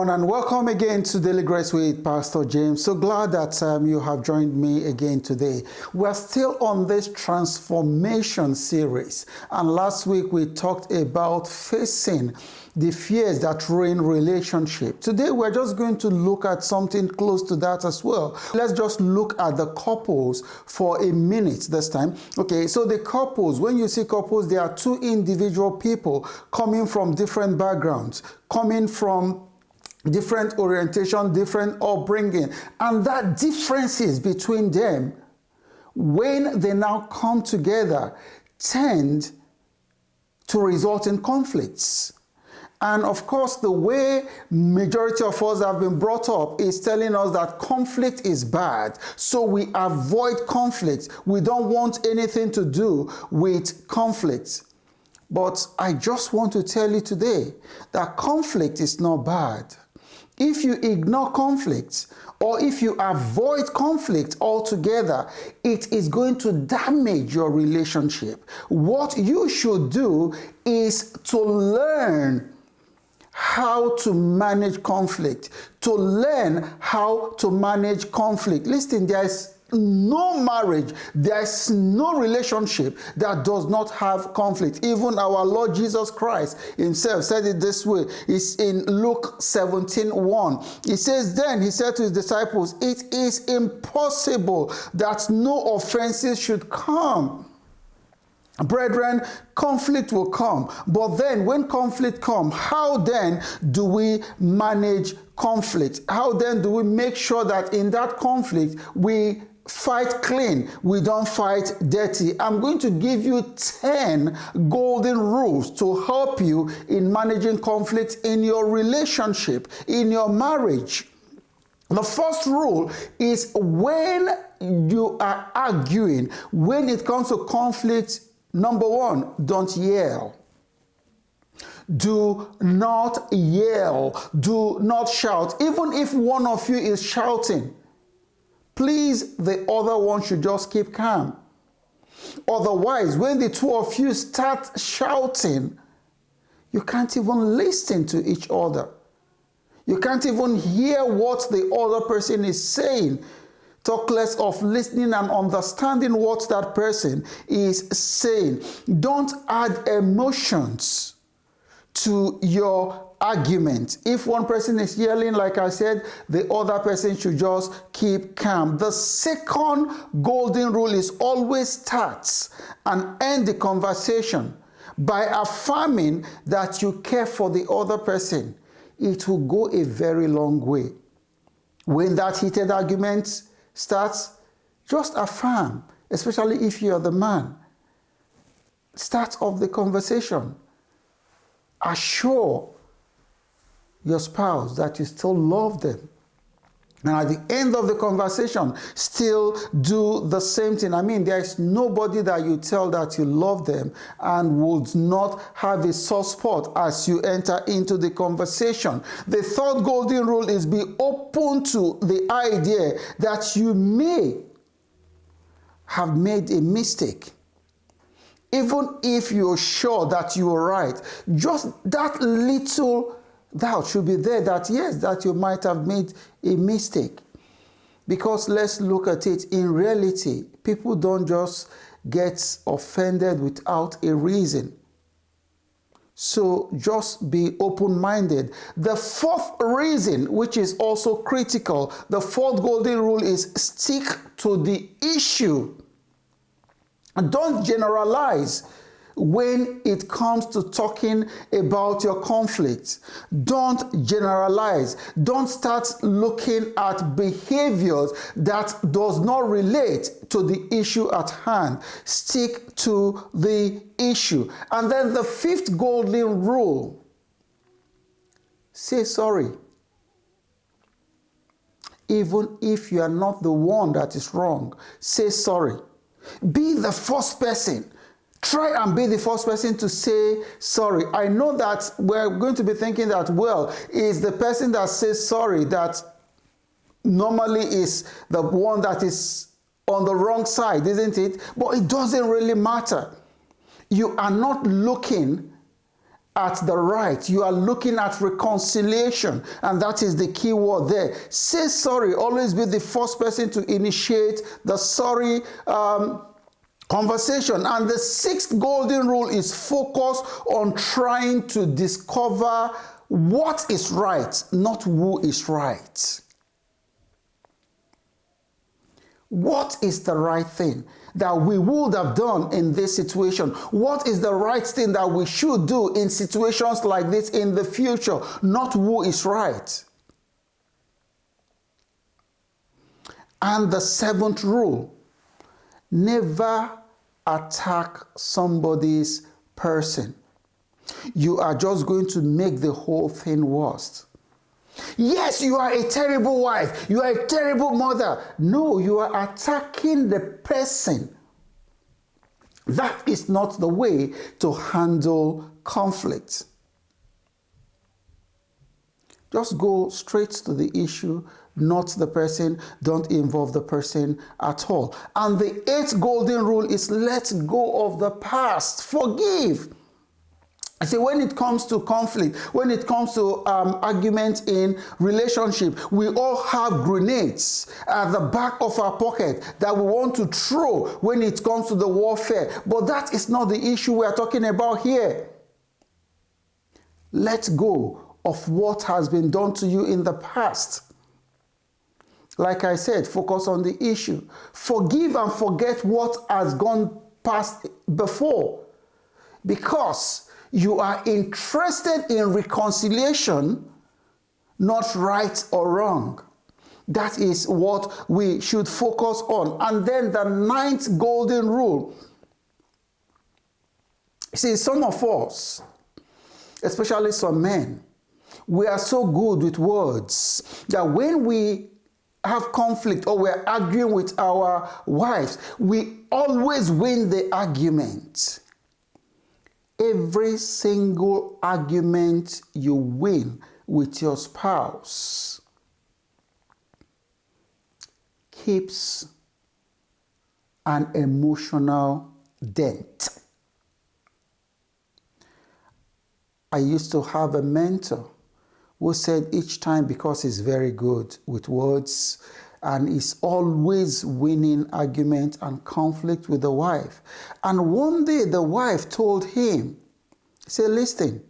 everyone, and welcome again to Daily Grace with Pastor James. So glad that you have joined me again today. We're still on this transformation series, and last week we talked about facing the fears that ruin relationship. Today we're just going to look at something close to that as well. Let's just look at the couples for a minute this time. Okay, so the couples, when you see couples, there are two individual people coming from different backgrounds, coming from different orientation, different upbringing, and that differences between them, when they now come together, tend to result in conflicts. And of course, the way majority of us have been brought up is telling us that conflict is bad. So we avoid conflict. We don't want anything to do with conflict. But I just want to tell you today that conflict is not bad. If you ignore conflict, or if you avoid conflict altogether, it is going to damage your relationship. What you should do is to learn how to manage conflict, to learn how to manage conflict. Listen, there is no marriage, there is no relationship that does not have conflict. Even our Lord Jesus Christ himself said it this way. It's in Luke 17:1. He says, then he said to his disciples, it is impossible that no offenses should come. Brethren, conflict will come. But then when conflict comes, how then do we manage conflict? How then do we make sure that in that conflict we fight clean, we don't fight dirty? I'm going to give you 10 golden rules to help you in managing conflict in your relationship, in your marriage. The first rule is when you are arguing, when it comes to conflict, number one, don't yell. Do not yell. Do not shout. Even if one of you is shouting, please, the other one should just keep calm. Otherwise, when the two of you start shouting, you can't even listen to each other. You can't even hear what the other person is saying. Talk less of listening and understanding what that person is saying. Don't add emotions to your argument. If one person is yelling, like I said, the other person should just keep calm. The second golden rule is always start and end the conversation by affirming that you care for the other person. It will go a very long way. When that heated argument starts, just affirm, especially if you're the man. Start off the conversation. Assure your spouse that you still love them. And at the end of the conversation, still do the same thing. I mean, there is nobody that you tell that you love them and would not have a soft spot as you enter into the conversation. The third golden rule is be open to the idea that you may have made a mistake. Even if you're sure that you're right, just that little doubt should be there that yes, that you might have made a mistake. Because let's look at it, in reality, people don't just get offended without a reason. So just be open-minded. The fourth reason, which is also critical, the fourth golden rule is stick to the issue. Don't generalize when it comes to talking about your conflict. Don't generalize. Don't start looking at behaviors that does not relate to the issue at hand. Stick to the issue. And then the fifth golden rule, say sorry. Even if you are not the one that is wrong, say sorry. Be the first person. Try and be the first person to say sorry. I know that we're going to be thinking that, well, is the person that says sorry that normally is the one that is on the wrong side, isn't it? But it doesn't really matter. You are not looking at the right. You are looking at reconciliation, and that is the key word there. Say sorry. Always be the first person to initiate the sorry conversation. And the sixth golden rule is focus on trying to discover what is right, not who is right. What is the right thing that we would have done in this situation? What is the right thing that we should do in situations like this in the future? Not who is right. And the seventh rule, never attack somebody's person. You are just going to make the whole thing worse. Yes, you are a terrible wife. You are a terrible mother. No, you are attacking the person. That is not the way to handle conflict. Just go straight to the issue, not the person. Don't involve the person at all. And the eighth golden rule is let go of the past. Forgive. I say when it comes to conflict, when it comes to arguments in relationship, we all have grenades at the back of our pocket that we want to throw when it comes to the warfare. But that is not the issue we are talking about here. Let go of what has been done to you in the past. Like I said, focus on the issue. Forgive and forget what has gone past before. Because you are interested in reconciliation, not right or wrong. That is what we should focus on. And then the ninth golden rule. See, some of us, especially some men, we are so good with words that when we have conflict or we're arguing with our wives, we always win the argument. Every single argument you win with your spouse keeps an emotional dent. I used to have a mentor who said each time, because he's very good with words and is always winning argument and conflict with the wife. And one day the wife told him, say, listen,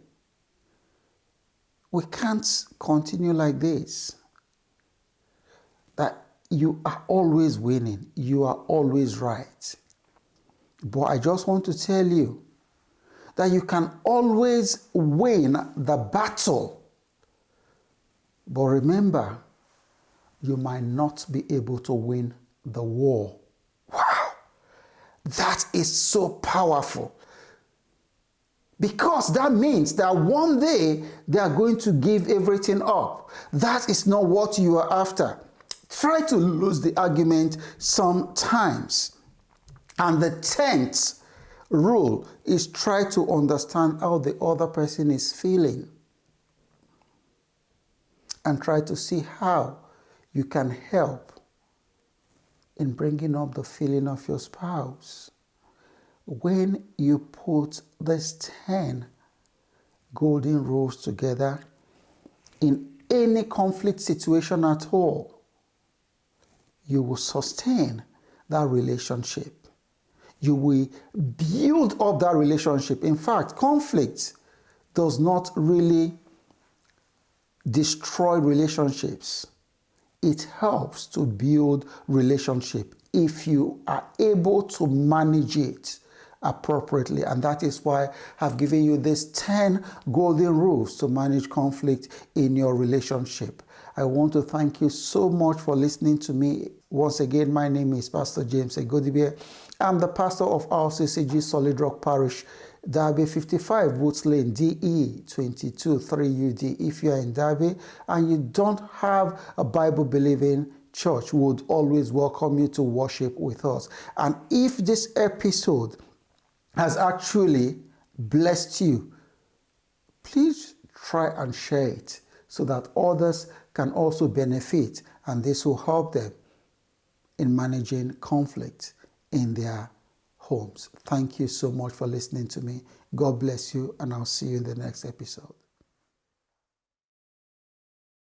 we can't continue like this. That you are always winning. You are always right. But I just want to tell you that you can always win the battle. But remember, you might not be able to win the war. Wow! That is so powerful. Because that means that one day they are going to give everything up. That is not what you are after. Try to lose the argument sometimes. And the 10th rule is try to understand how the other person is feeling. And try to see how you can help in bringing up the feeling of your spouse. When you put these 10 golden rules together in any conflict situation at all, you will sustain that relationship. You will build up that relationship. In fact, conflict does not really destroy relationships. It helps to build relationship if you are able to manage it appropriately. And that is why I've given you these 10 golden rules to manage conflict in your relationship. I want to thank you so much for listening to me. Once again, my name is Pastor James Egodibie. I'm the pastor of RCCG Solid Rock Parish, Derby 55 Woods Lane, DE 22 3UD. If you are in Derby and you don't have a Bible-believing church, we would always welcome you to worship with us. And if this episode has actually blessed you, please try and share it so that others can also benefit, and this will help them in managing conflict in their homes. Thank you so much for listening to me. God bless you, and I'll see you in the next episode.